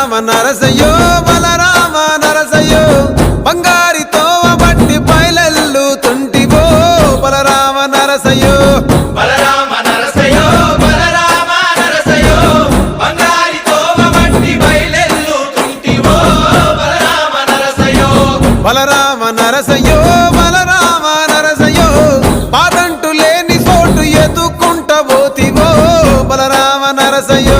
బలరామ నరసయ్యో బలరామ నరసయ్యో బంగారితో బట్టి పైలెల్లు తుంటివో బలరామ నరసయ్యో బలరామ నరసయ్యో బలరామ నరసయ్యో బంగారితో బట్టి బయలెల్లు తుంటివో బలరామ నరసయ్యో బలరామ నరసయ్యో బలరామ నరసయ్యో బాదంటు లేని చోటు ఎదుకుంట పోతివో బలరామ నరసయ్యో